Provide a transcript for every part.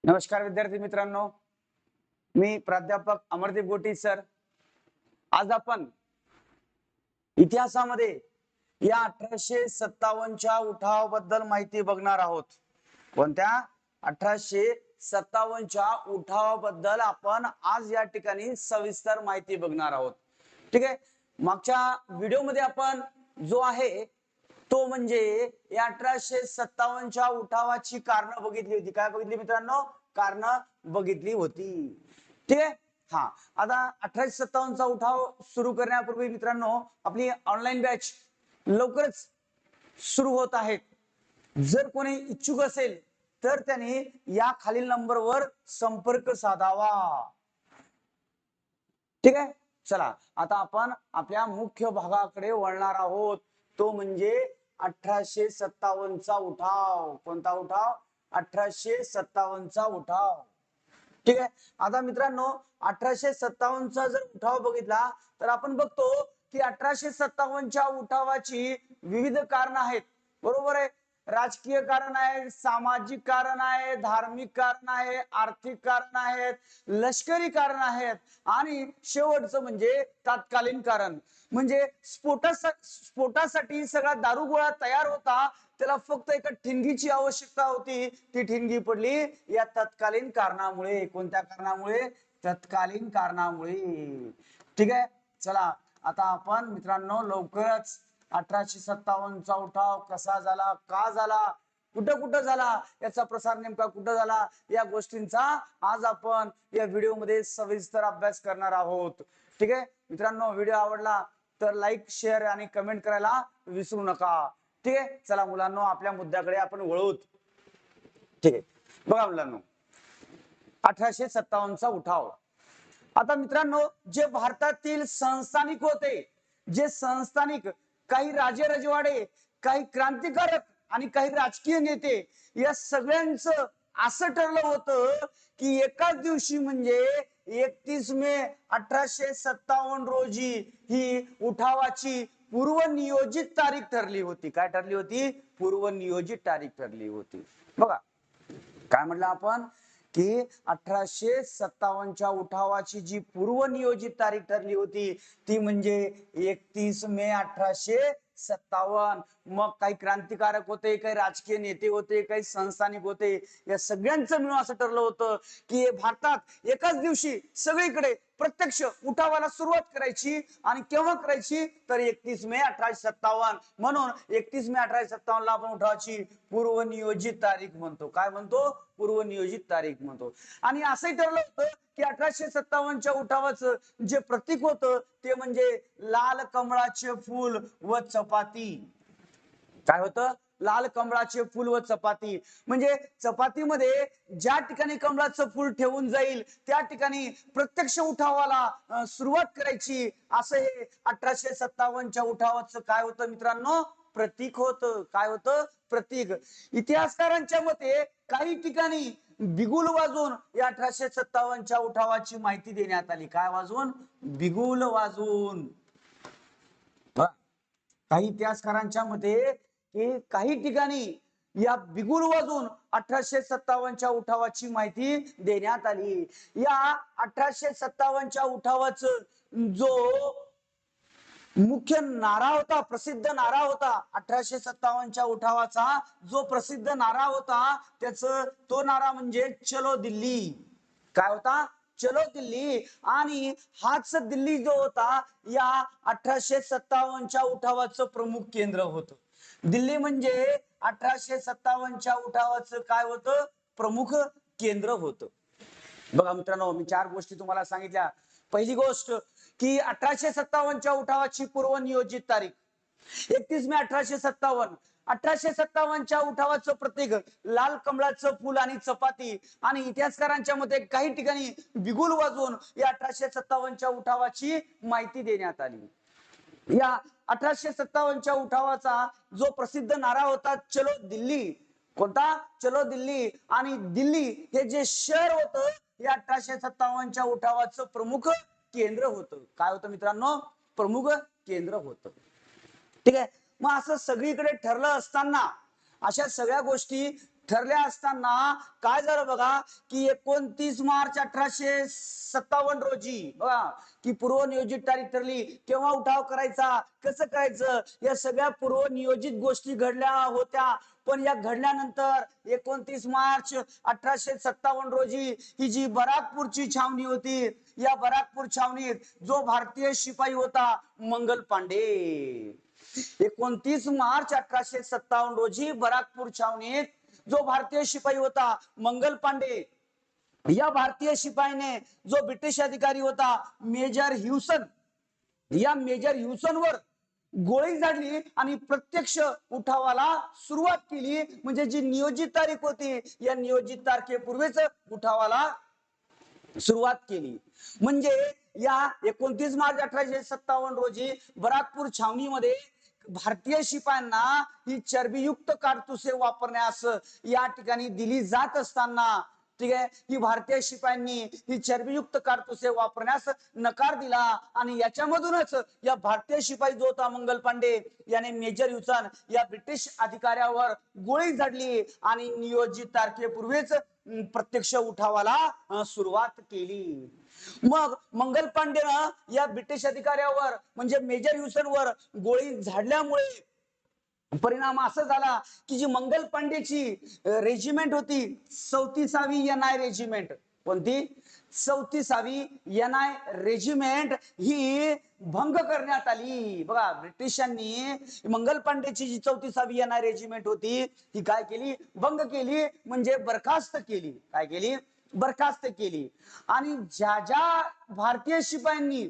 नमस्कार विद्यार्थी मित्रांनो, मी प्राध्यापक अमरदीप गोटी सर. आज आपण इतिहासामध्ये या 1857च्या उठावाबद्दल माहिती बघणार आहोत. कोणत्या 1857च्या उठावाबद्दल आपण आज या ठिकाणी सविस्तर माहिती बघणार आहोत. ठीक आहे. मागच्या व्हिडिओमध्ये आपण जो आहे तो म्हणजे या 1857च्या उठावाची कारण बघितली होती. काय बघितली मित्रांनो? कारण बघितली होती. ठीक आहे. हा, आता 1857चा उठाव सुरू करण्यापूर्वी मित्रांनो, आपली ऑनलाईन बॅच लवकरच सुरू होत आहे. जर कोणी इच्छुक असेल तर त्याने या खालील नंबरवर संपर्क साधावा. ठीक आहे. चला, आता आपण आपल्या मुख्य भागाकडे वळणार आहोत. तो म्हणजे 1857चा उठाव. कोणता उठाव? 1857चा उठाव. ठीक आहे. आता मित्रांनो, 1857चा जर उठाव बघितला तर आपण बघतो की 1857च्या उठावाची विविध कारण आहेत. बरोबर आहे. राजकीय कारण आहे, सामाजिक कारण आहे, धार्मिक कारण आहे, आर्थिक कारण आहेत, लष्करी कारण आहेत आणि शेवटचं म्हणजे तात्कालीन कारण. म्हणजे स्फोटासाठी सगळा दारुगोळा तयार होता, त्याला फक्त एका ठिणगीची आवश्यकता होती. ती ठिणगी पडली या तत्कालीन कारणामुळे. कोणत्या कारणामुळे? तत्कालीन कारणामुळे. ठीक आहे. चला, आता आपण मित्रांनो लवकरच 1857चा उठाव कसा झाला, का झाला, कुठं कुठं झाला, याचा प्रसार नेमका कुठं झाला, या गोष्टींचा आज आपण या व्हिडिओमध्ये सविस्तर अभ्यास करणार आहोत. ठीक आहे मित्रांनो, व्हिडिओ आवडला तर लाईक, शेअर आणि कमेंट करायला विसरू नका. ठीक आहे. चला मुलांनो, आपल्या मुद्द्याकडे आपण वळूत. ठीक आहे. बघा मुलांनो, 1857चा उठाव. आता मित्रांनो, जे भारतातील संस्थानिक होते, जे संस्थानिक काही राजे रजवाडे, काही क्रांतिकारक आणि काही राजकीय नेते, या सगळ्यांचं असं ठरलं होतं की एकाच दिवशी म्हणजे 31 मे 1857 रोजी ही उठावाची पूर्वनियोजित तारीख ठरली होती. काय ठरली होती? पूर्वनियोजित तारीख ठरली होती. बघा काय म्हटलं आपण की 1857च्या उठावाची जी पूर्वनियोजित तारीख ठरली होती ती म्हणजे 31 मे 1857. मग काही क्रांतिकारक होते, काही राजकीय नेते होते, काही संस्थानिक होते, या सगळ्यांचं मिळून असं ठरलं होतं की भारतात एकाच दिवशी सगळीकडे प्रत्यक्ष उठावाला सुरुवात करायची. आणि केव्हा करायची? तर 31 मे 1857. म्हणून 31 मे 1857 ला आपण उठावाची पूर्वनियोजित तारीख म्हणतो. काय म्हणतो? पूर्वनियोजित तारीख म्हणतो. आणि असंही ठरलं होतं की 1857च्या उठावाचं जे प्रतीक होतं ते म्हणजे लाल कमळाचे फूल व चपाती. काय होतं? लाल कमळाचे फूल व चपाती. म्हणजे चपातीमध्ये ज्या ठिकाणी कमळाचं फूल ठेवून जाईल त्या ठिकाणी प्रत्यक्ष उठावाला सुरुवात करायची. असं हे 1857च्या उठावाचं काय होतं मित्रांनो? प्रतीक होतं. काय होतं? प्रतीक. इतिहासकारांच्या मते काही ठिकाणी बिगुल वाजवून या 1857च्या उठावाची माहिती देण्यात आली. काय वाजवून? बिगुल वाजवून. काही इतिहासकारांच्या मते की काही ठिकाणी या बिगुल वाजून 1857च्या उठावाची माहिती देण्यात आली. या 1857च्या उठावाचं जो मुख्य नारा होता, प्रसिद्ध नारा होता, 1857च्या उठावाचा जो प्रसिद्ध नारा होता तो नारा म्हणजे चलो दिल्ली. काय होता? चलो दिल्ली. आणि हाच दिल्ली जो होता या 1857च्या उठावाचं प्रमुख केंद्र होतं. दिल्ली म्हणजे 1857च्या उठावाचं काय होतं? प्रमुख केंद्र होतं. बघा मित्रांनो, मी 4 गोष्टी तुम्हाला सांगितल्या. पहिली गोष्ट की 1857च्या उठावाची पूर्वनियोजित तारीख 31 मे 1857. 1857च्या उठावाचं प्रतीक लाल कमळाचं फूल आणि चपाती. आणि इतिहासकारांच्या मते काही ठिकाणी बिगुल वाजवून या 1857च्या उठावाची माहिती देण्यात आली. या 1857च्या उठावाचा जो प्रसिद्ध नारा होता चलो दिल्ली. कोणता? चलो दिल्ली. आणि दिल्ली हे जे शहर होतं या 1857च्या उठावाचं प्रमुख केंद्र होतं. काय होतं मित्रांनो? प्रमुख केंद्र होतं. ठीक आहे. मग असं सगळीकडे ठरलं असताना अशा सगळ्या गोष्टी ठरल्या असताना काय झालं बघा की 29 मार्च 1857 रोजी बघा की पूर्वनियोजित तारीख ठरली. केव्हा उठाव करायचा, कसं करायचं, या सगळ्या पूर्वनियोजित गोष्टी घडल्या होत्या. पण या घडल्यानंतर 29 मार्च 1857 रोजी ही जी बराकपूरची छावणी होती, या बराकपूर छावणीत जो भारतीय शिपाई होता मंगल पांडे, 29 मार्च 1857 रोजी बराकपूर छावणीत जो भारतीय शिपाई होता मंगल पांडे, या भारतीय शिपाईने जो ब्रिटिश अधिकारी होता मेजर ह्युसन, या मेजर ह्युसन वर गोळी झाडली आणि प्रत्यक्ष उठावाला सुरुवात केली. म्हणजे जी नियोजित तारीख होती या नियोजित तारखेपूर्वीच उठावाला सुरुवात केली. म्हणजे या 29 मार्च 1857 रोजी बराकपूर छावणीमध्ये भारतीय शिपायांना ही चरबीयुक्त काडतुसे वापरण्यास या ठिकाणी दिली जात असताना, ठीक आहे, ही भारतीय शिपायांनी ही चरबीयुक्त काडतुसे वापरण्यास नकार दिला आणि याच्यामधूनच या भारतीय शिपाई जो होता मंगल पांडे याने मेजर ह्युसन या ब्रिटिश अधिकाऱ्यावर गोळी झाडली आणि नियोजित तारखेपूर्वीच प्रत्यक्ष उठावाला सुरुवात केली. मग मंगल पांडेनं या ब्रिटिश अधिकाऱ्यावर म्हणजे मेजर ह्युसन वर गोळी झाडल्यामुळे परिणाम असा झाला की जी मंगल पांडेची रेजिमेंट होती 34वी NI रेजिमेंट, कोणती 34वी NI रेजिमेंट ही भंग करण्यात आली. बघा ब्रिटिशांनी मंगल पांडेची जी 34वी NI रेजिमेंट होती ही काय केली, भंग केली, म्हणजे बरखास्त केली. काय केली, बरखास्त केली. आणि ज्या ज्या भारतीय शिपायांनी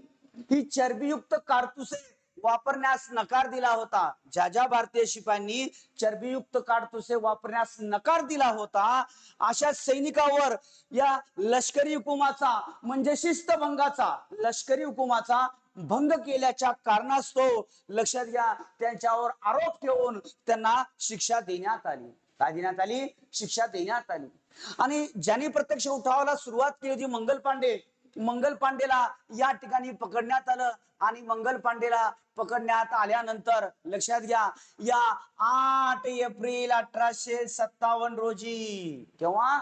ही चरबीयुक्त कारतुसे वापरण्यास नकार दिला होता, ज्या ज्या भारतीय शिपायांनी चरबीयुक्त काडतुसे वापरण्यास नकार दिला होता, अशा सैनिकावर या लष्करी हुकुमाचा म्हणजे शिस्तभंगाचा, लष्करी हुकुमाचा भंग केल्याच्या कारणास्तव लक्षात घ्या त्यांच्यावर आरोप ठेवून त्यांना शिक्षा देण्यात आली. काय देण्यात आली, शिक्षा देण्यात आली. आणि ज्यांनी प्रत्यक्ष उठावाला सुरुवात केली होती मंगल पांडे, मंगल पांडेला या ठिकाणी पकडण्यात आलं आणि मंगल पांडेला पकडण्यात आल्यानंतर लक्षात घ्या या 8 एप्रिल 1857 रोजी, केव्हा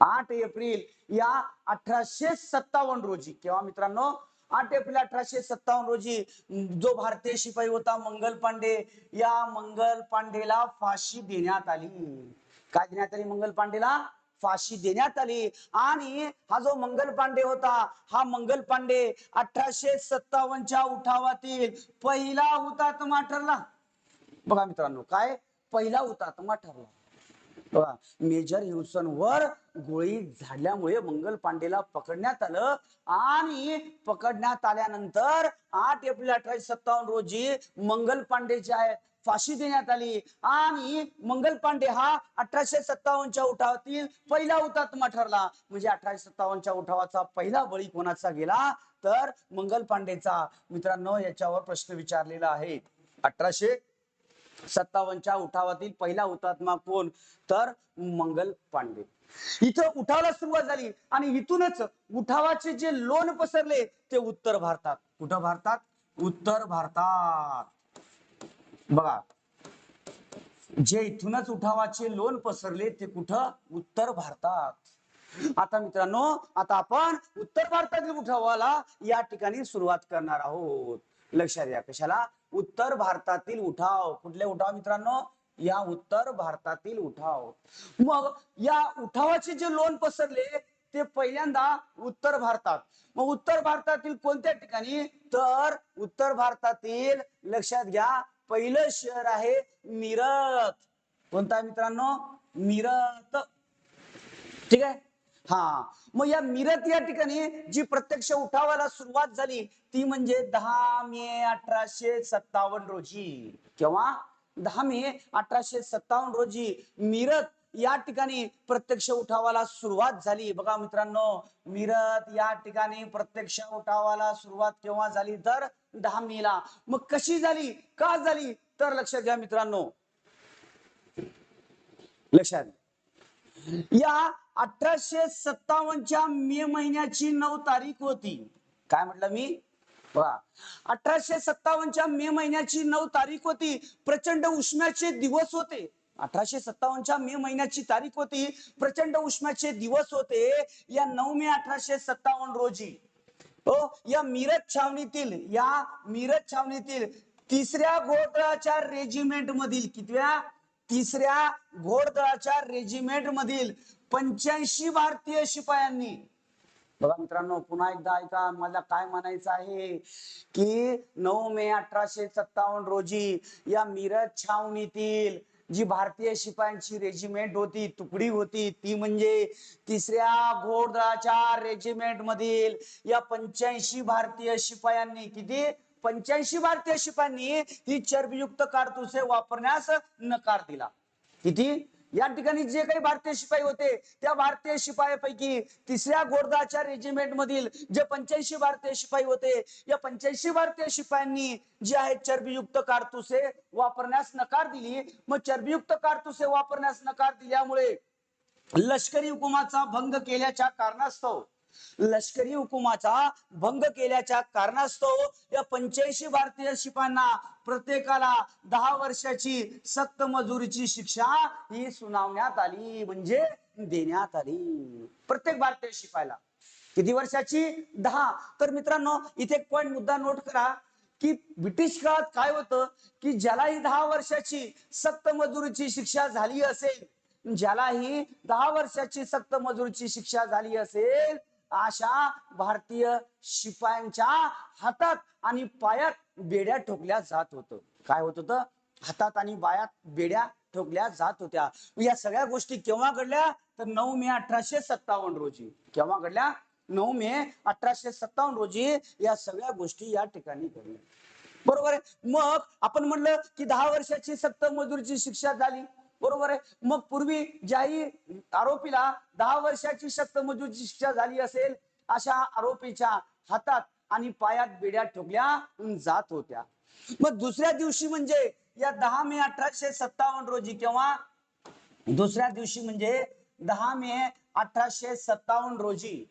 8 एप्रिल या 1857 रोजी, केव्हा मित्रांनो 8 एप्रिल 1857 रोजी जो भारतीय शिपाई होता मंगल पांडे, या मंगल पांडेला फाशी देण्यात आली. काय देण्यात आली, मंगल पांडेला फाशी देण्यात आली. आणि हा जो मंगल पांडे होता, हा मंगल पांडे 1857च्या उठावातील पहिला हुतात्मा ठरला. बघा मित्रांनो, काय पहिला हुतात्मा ठरला. बघा मेजर ह्युसन वर गोळी झाडल्यामुळे मंगल पांडेला पकडण्यात आलं आणि पकडण्यात आल्यानंतर 8 एप्रिल 1857 रोजी मंगल पांडेची फाशी देण्यात आली आणि मंगल पांडे हा 1857च्या उठावातील पहिला हुतात्मा ठरला. म्हणजे 1857च्या उठावाचा पहिला बळी कोणाचा गेला, तर मंगल पांडेचा. मित्रांनो याच्यावर प्रश्न विचारलेला आहे. 1857च्या उठावातील पहिला हुतात्मा कोण, तर मंगल पांडे. इथं उठावाला सुरुवात झाली आणि इथूनच उठावाचे जे लोण पसरले ते उत्तर भारतात. कुठं भारतात, उत्तर भारतात. बघा जे इथूनच उठावाचे लोण पसरले ते कुठं, उत्तर भारतात. आता मित्रांनो आता आपण उत्तर भारतातील उठावाला या ठिकाणी सुरुवात करणार आहोत. लक्षात घ्या कशाला, उत्तर भारतातील उठाव. कुठले उठाव मित्रांनो, या उत्तर भारतातील उठाव. मग या उठावाचे जे लोण पसरले ते पहिल्यांदा उत्तर भारतात. मग उत्तर भारतातील कोणत्या ठिकाणी, तर उत्तर भारतातील लक्षात घ्या पहिलं शहर आहे मिरत. कोणता आहे मित्रांनो, मिरत. ठीक आहे. हा मग या मिरत या ठिकाणी जी प्रत्यक्ष उठावाला सुरुवात झाली ती म्हणजे 10 मे 1857 रोजी. केव्हा, 10 मे 1857 रोजी मिरत या ठिकाणी प्रत्यक्ष उठावाला सुरुवात झाली. बघा मित्रांनो मिरत या ठिकाणी प्रत्यक्ष उठावाला सुरुवात केव्हा झाली, तर 10 मेला. मग कशी झाली, का झाली, तर लक्षात घ्या मित्रांनो, लक्षात या 1857च्या मे महिन्याची 9 तारीख होती. काय म्हटलं मी, बघा 1857च्या मे महिन्याची 9 तारीख होती. प्रचंड उष्म्याचे दिवस होते 1857च्या मे महिन्याची तारीख होती, प्रचंड उष्माचे दिवस होते. या 9 मे 1857 रोजी या मिरज छावणीतील तिसऱ्या घोडदळाच्या रेजिमेंट मधील तिसऱ्या घोडदळाच्या रेजिमेंट मधील 85 भारतीय शिपायांनी, बघा मित्रांनो पुन्हा एकदा ऐका, मला काय म्हणायचं आहे की 9 मे 1857 रोजी या मिरज छावणीतील जी भारतीय शिपायांची रेजिमेंट होती, तुकडी होती, ती म्हणजे तिसऱ्या घोडदळाच्या रेजिमेंट मधील या 85 भारतीय शिपायांनी, किती 85 भारतीय शिपायांनी ही चरबीयुक्त कारतुसे वापरण्यास नकार दिला. किती या ठिकाणी जे काही भारतीय शिपाई होते त्या भारतीय शिपायापैकी तिसऱ्या घोडदळाच्या रेजिमेंट मधील जे 85 भारतीय शिपाई होते, या 85 भारतीय शिपायांनी जे आहे चरबीयुक्त कारतुसे वापरण्यास नकार दिली. मग चरबीयुक्त कारतुसे वापरण्यास नकार दिल्यामुळे लष्करी हुकुमाचा भंग केल्याच्या कारणास्तव या 85 भारतीय शिपायांना प्रत्येकाला 10 वर्षाची सक्त मजुरीची शिक्षा ही सुनावण्यात आली, म्हणजे देण्यात आली प्रत्येक भारतीय शिपायाला. किती वर्षाची? 10. तर मित्रांनो इथे एक पॉइंट मुद्दा नोट करा की ब्रिटिश काळात काय होतं की ज्यालाही 10 वर्षाची सक्त मजुरीची शिक्षा झाली असेल, ज्यालाही 10 वर्षाची सक्त मजुरीची शिक्षा झाली असेल, अशा भारतीय शिपायांच्या हातात आणि पायात बेड्या ठोकल्या जात होतं. काय होत होतं? हातात आणि पायात बेड्या ठोकल्या जात होत्या. या सगळ्या गोष्टी केव्हा घडल्या? तर 9 मे 1857 रोजी. केव्हा घडल्या? 9 मे 1857 रोजी या सगळ्या गोष्टी या ठिकाणी घडल्या. बरोबर आहे. मग आपण म्हणलं की 10 वर्षाची सक्त मजुरीची शिक्षा झाली, बरोबर आहे. मग पूर्वी ज्याही आरोपीला 10 वर्षाची सक्त मजुरीची शिक्षा झाली असेल, अशा आरोपीच्या हातात आणि पायात बेड्या ठोकल्या जात होत्या. मग दुसऱ्या दिवशी म्हणजे या 10 मे 1857 रोजी, केव्हा? दुसऱ्या दिवशी म्हणजे 10 मे 1857 रोजी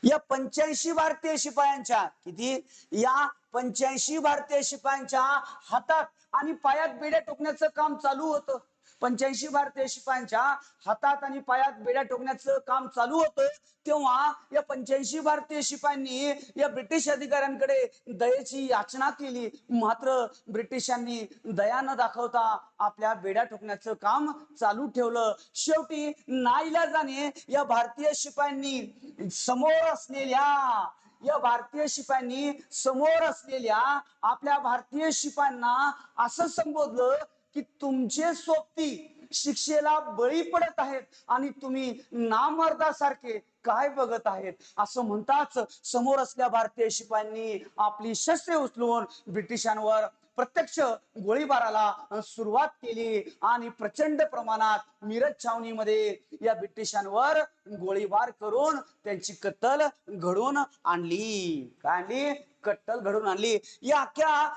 या 85 भारतीय शिपायांच्या, किती? या 85 भारतीय शिपायांच्या हातात आणि पायात बेड्या टोकण्याचं काम चालू होतं. 85 भारतीय शिपायांच्या हातात आणि पायात बेड्या टोकण्याचं काम चालू होतं. तेव्हा या 85 भारतीय शिपायांनी या ब्रिटिश अधिकाऱ्यांकडे दयेची याचना केली, मात्र ब्रिटिशांनी दया न दाखवता आपल्या बेड्या टोकण्याचं काम चालू ठेवलं. शेवटी नाईलाजाने या भारतीय शिपायांनी समोर असलेल्या आपल्या भारतीय शिपायांना असं संबोधलं की तुमचे सोबती शिक्षेला बळी पडत आहेत आणि तुम्ही नामर्दासारखे काय बघत आहेत, असं म्हणताच समोर असलेल्या भारतीय शिपायांनी आपली शस्त्रे उचलून ब्रिटिशांवर प्रत्यक्ष गोळीबाराला सुरुवात केली आणि प्रचंड प्रमाणात मिरज छावणीमध्ये या ब्रिटिशांवर गोळीबार करून त्यांची कत्तल घडवून आणली. काय आणली? कत्तल घडवून आणली. या अख्ख्या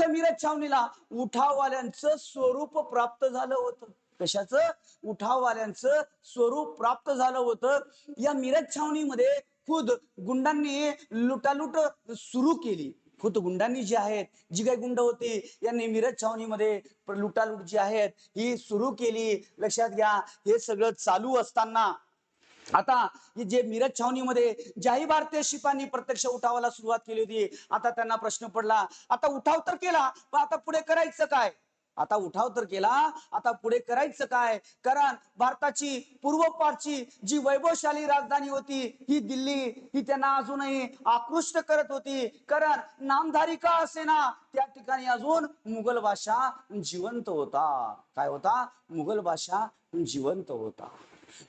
मिरज छावणीला उठाववाल्यांचं स्वरूप प्राप्त झालं होतं. कशाचं? उठाववाल्यांचं स्वरूप प्राप्त झालं होतं. या मिरज छावणीमध्ये खुद गुंडांनी लुटालूट सुरू केली. खुद गुंडांनी जी काही गुंड होती यांनी मिरज छावणीमध्ये लुटालूट जी आहेत ही सुरू केली. लक्षात घ्या, हे सगळं चालू असताना आता जे मिरज छावणीमध्ये ज्याही भारतीय शिपायांनी प्रत्यक्ष उठावाला सुरुवात केली होती, आता त्यांना प्रश्न पडला, आता उठाव तर केला, पण आता पुढे करायचं काय? आता पुढे करायचं काय? कारण भारताची पूर्वपारची जी वैभवशाली राजधानी होती ही दिल्ली, ही त्यांना अजूनही आकृष्ट करत होती. कारण नामधारी का असेना त्या ठिकाणी अजून मुघल बादशाह जिवंत होता. काय होता? मुघल बादशाह जिवंत होता.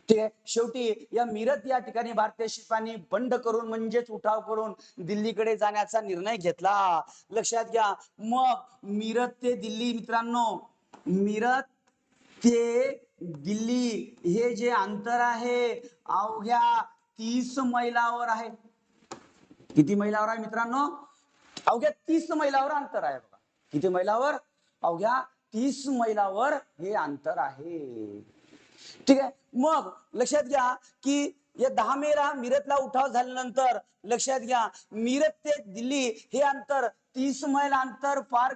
ते शेवटी या मिरज या ठिकाणी भारतीय शिपायांनी बंड करून म्हणजेच उठाव करून दिल्लीकडे जाण्याचा निर्णय घेतला. लक्षात घ्या, मग मिरज ते दिल्ली, मित्रांनो, मिरज ते दिल्ली हे जे अंतर आहे अवघ्या 30 मैलावर आहे. किती मैलावर आहे मित्रांनो? अवघ्या 30 मैलावर अंतर आहे. बघा किती मैलावर? अवघ्या 30 मैलावर हे अंतर आहे. ठीक आहे. मग लक्षात घ्या की या 10 मेला मिरजला उठाव झाल्यानंतर लक्षात घ्या मिरज ते दिल्ली हे अंतर 30 मैल अंतर पार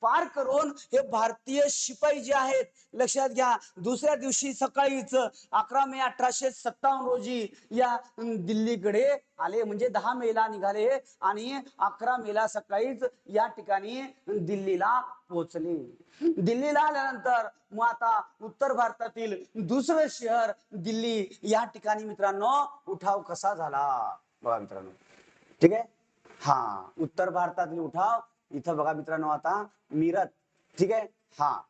पार करून हे भारतीय शिपाई जे आहेत, लक्षात घ्या, दुसऱ्या दिवशी सकाळीच 11 मे 1857 रोजी या दिल्लीकडे आले. म्हणजे 10 मेला निघाले आणि 11 मेला सकाळीच या ठिकाणी दिल्लीला पोहोचले. दिल्लीला आल्यानंतर मग आता उत्तर भारतातील दुसरं शहर दिल्ली या ठिकाणी मित्रांनो उठाव कसा झाला बघा मित्रांनो. ठीक आहे, हा उत्तर भारतातील उठाव इथं बघा मित्रांनो, आता मीरत. ठीक आहे, हा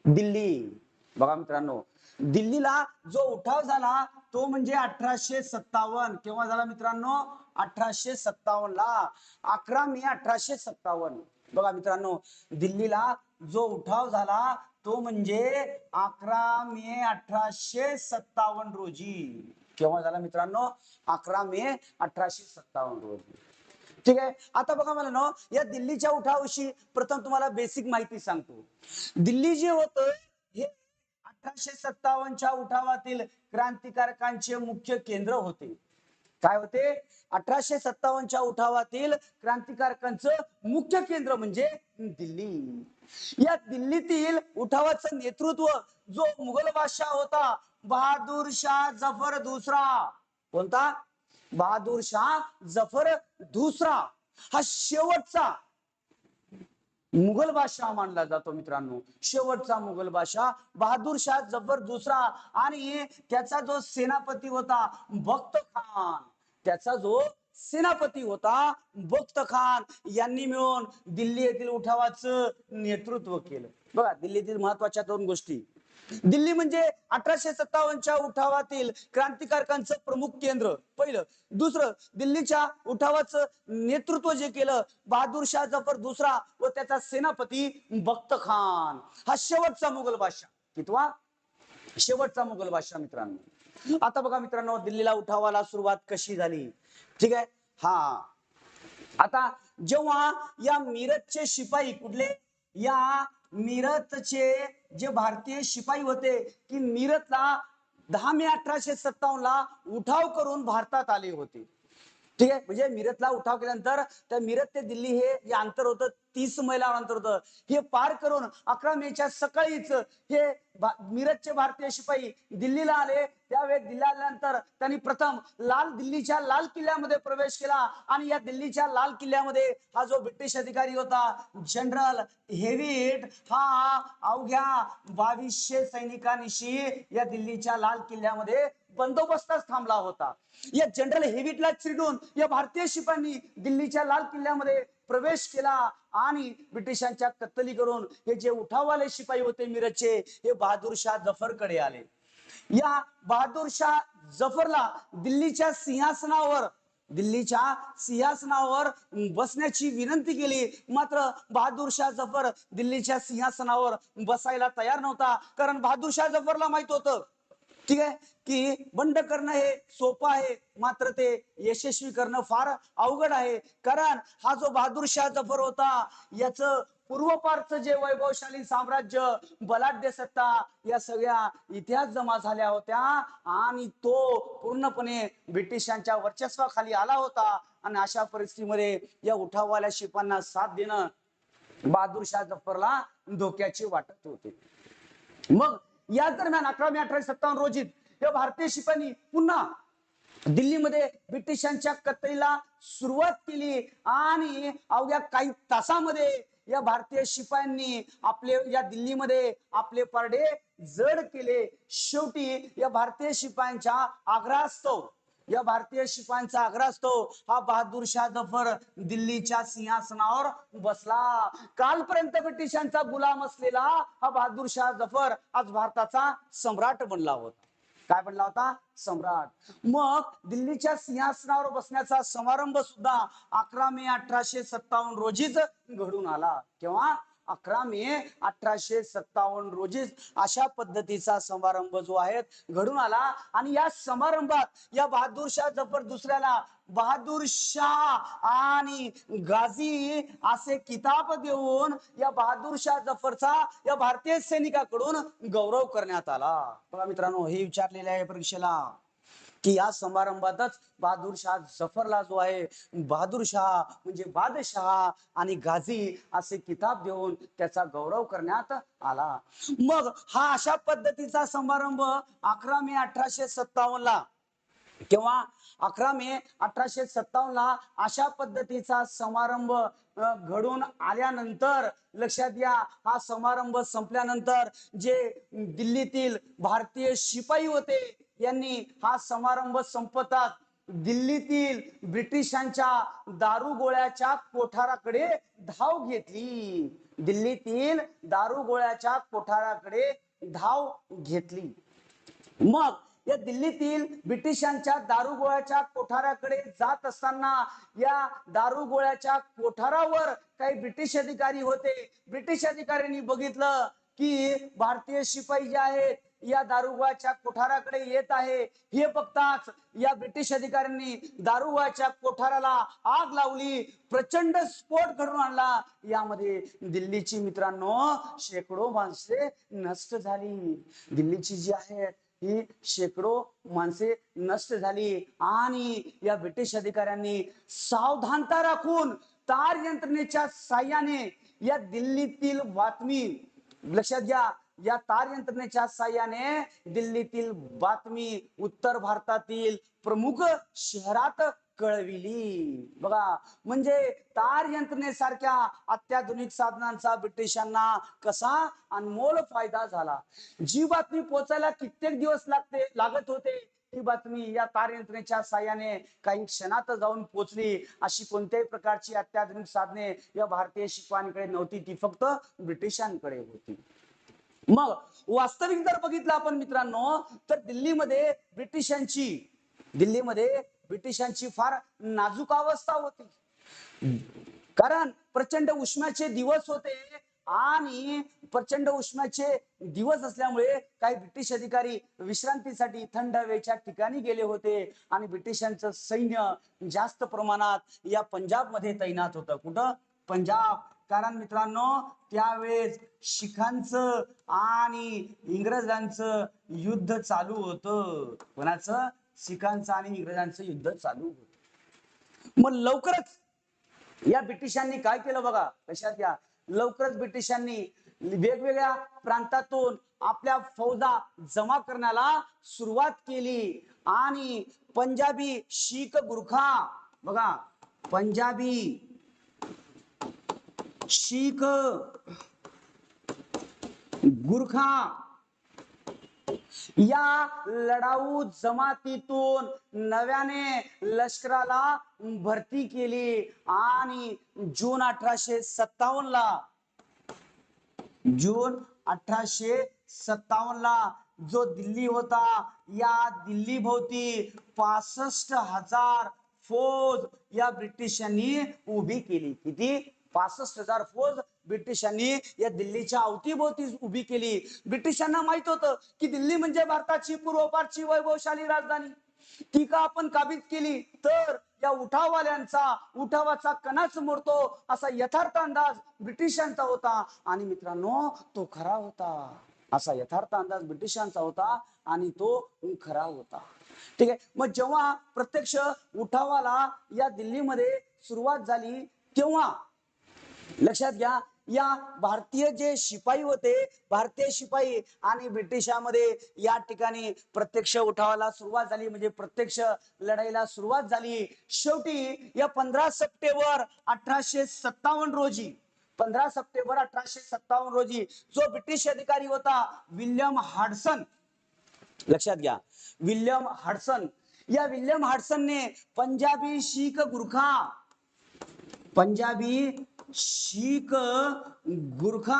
दिल्ली बघा मित्रांनो, दिल्लीला जो उठाव झाला तो म्हणजे 1857. केव्हा झाला मित्रांनो? 1857 ला, 11 मे 1857. बघा मित्रांनो, दिल्लीला जो उठाव झाला तो म्हणजे 11 मे 1857 रोजी. केव्हा झाला मित्रांनो? 11 मे 1857 रोजी. ठीक आहे, आता बघा मला ना, या दिल्लीच्या उठावाविषयी प्रथम तुम्हाला बेसिक माहिती सांगतो. दिल्ली जे होतं हे 1857च्या उठावातील क्रांतिकारकांचे मुख्य केंद्र होते. काय होते? 1857च्या उठावातील क्रांतिकारकांचं मुख्य केंद्र म्हणजे दिल्ली. या दिल्लीतील उठावाचं नेतृत्व जो मुघल बादशाह होता, बहादूर शाह जफर दुसरा. कोणता? बहादूर शाह जफर दुसरा. हा शेवटचा मुघल बादशाह मानला जातो मित्रांनो, शेवटचा मुघल बादशाह बहादूर शाह जफर दुसरा. आणि त्याचा जो सेनापती होता बख्त खान, त्याचा जो सेनापती होता बख्त खान यांनी मिळून दिल्ली येथील उठावाचं नेतृत्व केलं. बघा, दिल्लीतील महत्वाच्या 2 गोष्टी. दिल्ली म्हणजे 1857च्या उठावातील क्रांतिकारकांचं प्रमुख केंद्र, पहिलं. दुसरं, दिल्लीच्या उठावाचं नेतृत्व जे केलं बहादूर शाह जफर दुसरा व त्याचा सेनापती बख्त खान, हा शेवटचा मुघल बादशाह. कितवा? शेवटचा मुघल बादशाह मित्रांनो. आता बघा मित्रांनो, दिल्लीला उठावाला सुरुवात कशी झाली. ठीक आहे, हा आता जेव्हा या मीरतचे शिपाई, कुठले? या मीरतचे जे भारतीय शिपाई होते की मीरतला 10 मे 1857 उठाव करून भारतात आले होते. ठीक आहे, म्हणजे मीरतला उठाव केल्यानंतर त्या मीरत ते दिल्ली हे जे अंतर होतं 30 मैल अंतर होतं, हे पार करून 11 मेच्या सकाळीच हे मीरतचे भारतीय शिपाई दिल्लीला आले. त्यावेळेस दिल्ली आल्यानंतर त्यांनी प्रथम दिल्लीच्या लाल किल्ल्यामध्ये प्रवेश केला. आणि या दिल्लीच्या लाल किल्ल्यामध्ये हा जो ब्रिटिश अधिकारी होता जनरल हेविट, हा अवघ्या 2200 सैनिकांनिशी या दिल्लीच्या लाल किल्ल्यामध्ये बंदोबस्तास थांबला होता. या जनरल हेविटला चिरडून या भारतीय शिपायांनी दिल्लीच्या लाल किल्ल्यामध्ये प्रवेश केला आणि ब्रिटिशांच्या कत्तली करून हे जे उठाववाले शिपाई होते मीरतचे, हे बहादूर शाह जफर कडे आले. या बहादूर शाह जफरला दिल्लीच्या सिंहासनावर बसण्याची विनंती केली. मात्र बहादूर शाह जफर दिल्लीच्या सिंहासनावर बसायला तयार नव्हता. कारण बहादूर शाह जफरला माहित होतं, ठीक आहे, की बंड करणं हे सोपं आहे, मात्र ते यशस्वी करणं फार अवघड आहे. कारण हा जो बहादूर शाह जफर होता, याचं पूर्वपारचं जे वैभवशाली साम्राज्य, बलाढ्य सत्ता, या सगळ्या इतिहास जमा झाल्या होत्या आणि तो पूर्णपणे ब्रिटिशांच्या वर्चस्वाखाली आला होता. आणि अशा परिस्थितीमध्ये या उठाववाल्या शिपांना साथ देणं बहादूर शाह जफरला धोक्याचे वाटत होते. मग या दरम्यान 11 मे 1857 रोजी या भारतीय शिपायांनी पुन्हा दिल्लीमध्ये ब्रिटिशांच्या कत्तलीला सुरुवात केली. आणि अवघ्या काही तासामध्ये या भारतीय शिपायांनी या दिल्लीमध्ये आपले पारडे जड केले. शेवटी या भारतीय शिपायांच्या आग्रहास्तव हा बहादूर शाह जफर दिल्लीच्या सिंहासनावर बसला. कालपर्यंत ब्रिटिशांचा गुलाम असलेला हा बहादूर शाह जफर आज भारताचा सम्राट बनला होता. काय बनला होता? सम्राट. मग दिल्लीच्या सिंहासनावर बसण्याचा समारंभ सुद्धा 11 मे 1857 रोजीच घडून आला. केव्हा? 11 मे 1857 रोजीच अशा पद्धतीचा समारंभ जो आहे घडून आला. आणि या समारंभात या बहादूर शाह जफर दुसऱ्याला बहादूर शाह आणि गाझी असे किताब देऊन या बहादूर शाह जफरचा या भारतीय सैनिकाकडून गौरव करण्यात आला. बघा मित्रांनो, हे विचारलेले आहे परीक्षेला. की या समारंभातच बहादूर शाह जफरला जो आहे बहादूर शाह म्हणजे बादशाह आणि गाझी असे किताब देऊन त्याचा गौरव करण्यात आला. मग हा अशा पद्धतीचा समारंभ 11 मे 1857 ला किंवा 11 मे 1857 ला अशा पद्धतीचा समारंभ घडून आल्यानंतर लक्षात घ्या, हा समारंभ संपल्यानंतर जे दिल्लीतील भारतीय शिपाई होते यांनी हा समारंभ संपतात दिल्लीतील ब्रिटिशांच्या दारुगोळ्याच्या कोठाराकडे धाव घेतली. दिल्लीतील दारुगोळ्याच्या कोठाराकडे धाव घेतली. मग या दिल्लीतील ब्रिटिशांच्या दारुगोळ्याच्या कोठाराकडे जात असताना या दारुगोळ्याच्या कोठारावर काही ब्रिटिश अधिकारी होते. ब्रिटिश अधिकाऱ्यांनी बघितलं की भारतीय शिपाई जे आहेत या दारुगोळ्याच्या कोठाराकडे येत आहे. हे बघताच या ब्रिटिश अधिकाऱ्यांनी दारुगोळ्याच्या कोठाराला आग लावली. प्रचंड स्फोट घडून आणला. यामध्ये दिल्लीची मित्रांनो शेकडो माणसे नष्ट झाली. दिल्लीची जी आहे ही शेकडो माणसे नष्ट झाली आणि या ब्रिटिश अधिकाऱ्यांनी सावधानता राखून तार यंत्रणेच्या साह्याने या दिल्लीतील बातमी लक्षात घ्या, या तार यंत्रणेच्या साह्याने दिल्लीतील बातमी उत्तर भारतातील प्रमुख शहरात कळविली. बघा, म्हणजे तार यंत्रणेसारख्या अत्याधुनिक साधनांचा ब्रिटिशांना कसा अनमोल फायदा झाला. जी बातमी पोहोचायला कित्येक दिवस लागत होते ती बातमी या तार यंत्रणेच्या साह्याने काही क्षणात जाऊन पोहोचली. अशी कोणत्याही प्रकारची अत्याधुनिक साधने या भारतीय शिपायांकडे नव्हती, ती फक्त ब्रिटिशांकडे होती. मग वास्तविक जर बघितलं आपण मित्रांनो तर दिल्लीमध्ये ब्रिटिशांची फार नाजूक अवस्था होती. कारण प्रचंड उष्म्याचे दिवस होते आणि प्रचंड उष्म्याचे दिवस असल्यामुळे काही ब्रिटिश अधिकारी विश्रांतीसाठी थंड हवेच्या ठिकाणी गेले होते आणि ब्रिटिशांचं सैन्य जास्त प्रमाणात या पंजाबमध्ये तैनात होतं. कुठं? पंजाब. कारण मित्रांनो त्यावेळेस शिखांचं आणि इंग्रजांचं युद्ध चालू होतं. कोणाचं? शिखांचं आणि इंग्रजांचं युद्ध चालू होतं. मग लवकरच या ब्रिटिशांनी काय केलं बघा, लक्षात घ्या, लवकरच ब्रिटिशांनी वेगवेगळ्या प्रांतातून आपल्या फौजा जमा करण्याला सुरुवात केली आणि पंजाबी शीख गुरखा बघा, पंजाबी शीख गुरखा या लढाऊ जमातीतून नव्याने लष्कराला भरती केली आणि जून 1857 ला जो दिल्ली होता या दिल्ली भोवती 65,000 फौज या ब्रिटिशांनी उभी केली. किती? 65,000 फौज ब्रिटिशांनी या दिल्लीच्या अवतीभोवती उभी केली. ब्रिटिशांना माहित होतं की दिल्ली म्हणजे भारताची पूर्वपारची वैभवशाली राजधानी. ती का आपण काबीज केली तर या उठावाचा कणाच मोडतो असा यथार्थ अंदाज ब्रिटिशांचा होता आणि मित्रांनो तो खरा होता. असा यथार्थ अंदाज ब्रिटिशांचा होता आणि तो खरा होता. ठीक आहे. मग जेव्हा प्रत्यक्ष उठावाला या दिल्लीमध्ये सुरुवात झाली तेव्हा लक्षात घ्या, या भारतीय जे शिपाई होते, भारतीय शिपाई आणि ब्रिटिशांमध्ये या ठिकाणी प्रत्यक्ष उठावाला सुरुवात झाली, म्हणजे प्रत्यक्ष लढाईला सुरुवात झाली. शेवटी या 15 सप्टेंबर 1857 रोजी 15 सप्टेंबर 1857 रोजी जो ब्रिटिश अधिकारी होता विल्यम हाडसन, लक्षात घ्या, विल्यम हाडसन, या विल्यम हाडसनने पंजाबी शीख गुरखा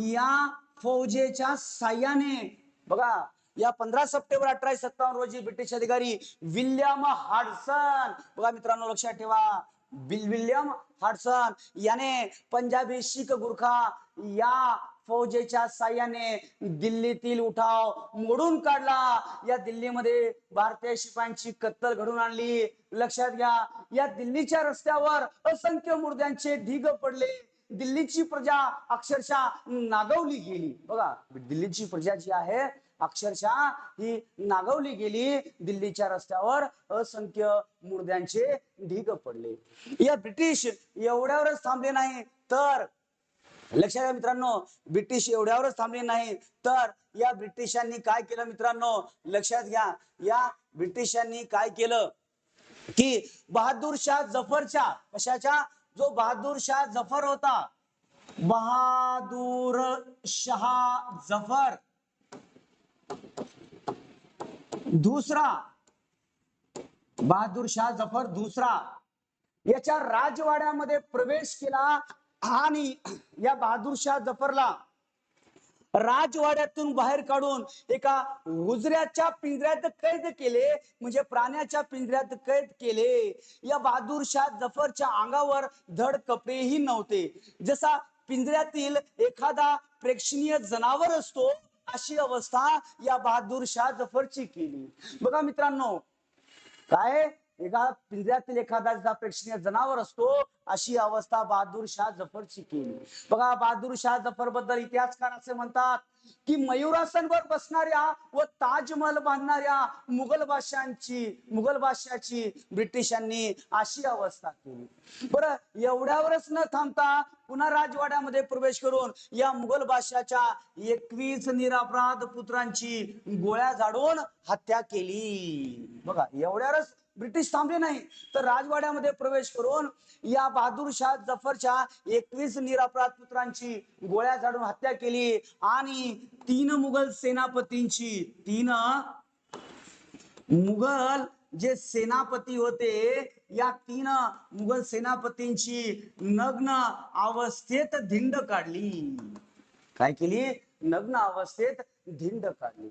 या फौजेच्या साह्याने बघा, या 15 सप्टेंबर 1857 रोजी ब्रिटिश अधिकारी विल्यम हाडसन, बघा मित्रांनो लक्षात ठेवा, विल्यम हाडसन याने पंजाबी शीख गुरखा या फौजेच्या साह्याने दिल्लीतील उठाव मोडून काढला. या दिल्लीमध्ये भारतीय शिपायांची कत्तल घडून आणली. लक्षात घ्या, या दिल्लीच्या रस्त्यावर असंख्य मुर्द्यांचे ढीग पडले. दिल्लीची प्रजा अक्षरशः नागवली गेली. बघा, दिल्लीची प्रजा जी आहे अक्षरशः ही नागवली गेली. दिल्लीच्या रस्त्यावर असंख्य मुर्द्यांचे ढीग पडले. या ब्रिटिश एवढ्यावरच थांबले नाही तर, लक्षात घ्या मित्रांनो, ब्रिटिश एवढ्यावरच थांबले नाही तर या ब्रिटिशांनी काय केलं मित्रांनो, लक्षात घ्या, या ब्रिटिशांनी काय केलं की बहादूर शाह जफरच्या, कशाच्या, जो बहादूर शाह जफर होता, बहादूर शाह जफर दूसरा, बहादूर शाह जफर दूसरा याच्या राजवाड्यामध्ये प्रवेश केला आणि या बहादूर शाह जफरला राजवाड्यातून बाहेर काढून एका हुजऱ्याच्या पिंजऱ्यात कैद केले, म्हणजे प्राण्याच्या पिंजऱ्यात कैद केले. या बहादूर शाह जफरच्या अंगावर धड कपडेही नव्हते. जसा पिंजऱ्यातील एखादा प्रेक्षणीय जनावर असतो अशी अवस्था या बहादूर शाह जफरची केली. बघा मित्रांनो, काय, एका पिंजऱ्यातील एखादा प्रेक्षणीय जनावर असतो अशी अवस्था बहादूर शाह जफरची केली. बघा, बहादूर शाह जफर बद्दल इतिहासकार असे म्हणतात की मयुरासनवर बसणाऱ्या व ताजमहल बांधणाऱ्या मुघल बादशाची ब्रिटिशांनी अशी अवस्था केली. बरं, एवढ्यावरच न थांबता पुन्हा राजवाड्यामध्ये प्रवेश करून या मुघल बादशाच्या 21 निरपराध पुत्रांची गोळ्या झाडून हत्या केली. बघा, एवढ्यावरच ब्रिटिश थांबले नाही तर राजवाड्यामध्ये प्रवेश करून या बहादूर शाह जफरच्या 21 निरपराध पुत्रांची गोळ्या झाडून हत्या केली आणि 3 मुघल जे सेनापती होते, या 3 मुघल सेनापतींची नग्न अवस्थेत धिंड काढली. काय केली? नग्न अवस्थेत धिंड काढली.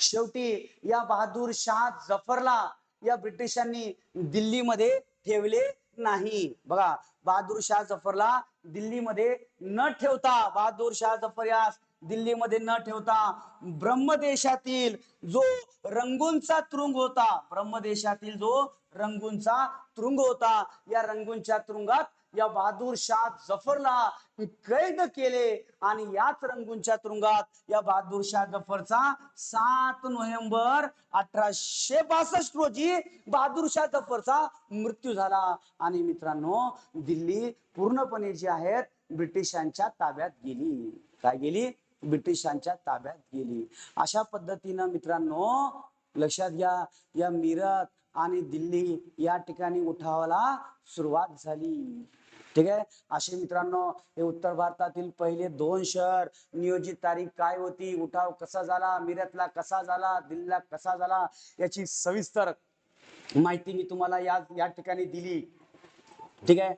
शेवटी या बहादूर शाह जफरला या ब्रिटिशांनी दिल्लीमध्ये ठेवले नाही. बघा, बहादूर शाह जफरला दिल्लीमध्ये न ठेवता, बहादूर शाह जफर यास दिल्लीमध्ये न ठेवता ब्रह्मदेशातील जो रंगूनचा तुरुंग होता, ब्रह्मदेशातील जो रंगूनचा तुरुंग होता, या रंगूनच्या तुरुंगात या बहादूर शाह जफरला कैद केले आणि याच रंगूनच्या तुरुंगात या बहादूर शाह जफरचा 7 नोव्हेंबर 1862 रोजी बहादूर शाह जफरचा मृत्यू झाला. आणि मित्रांनो, दिल्ली पूर्णपणे जी आहेत ब्रिटिशांच्या ताब्यात गेली. काय गेली? ब्रिटिशांच्या ताब्यात गेली. अशा पद्धतीनं मित्रांनो, लक्षात घ्या, या मीरत आणि दिल्ली या ठिकाणी उठावाला सुरुवात झाली. ठीक आहे. असे मित्रांनो, हे उत्तर भारतातील पहिले 2 शहर, नियोजित तारीख काय होती, उठाव कसा झाला, मीरतला कसा झाला, दिल्लीला कसा झाला, याची सविस्तर माहिती मी तुम्हाला या ठिकाणी दिली. ठीक आहे.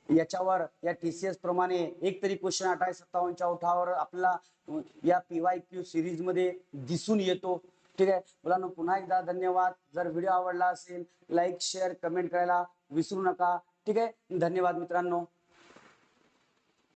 याच्यावर या TCS प्रमाणे एक तरी क्वेश्चन 28-57च्या उठावावर आपल्याला या PYQ सिरीज मध्ये दिसून येतो. ठीक आहे मुलांनो, पुन्हा एकदा धन्यवाद. जर व्हिडिओ आवडला असेल लाईक शेअर कमेंट करायला विसरू नका. ठीक आहे, धन्यवाद मित्रांनो.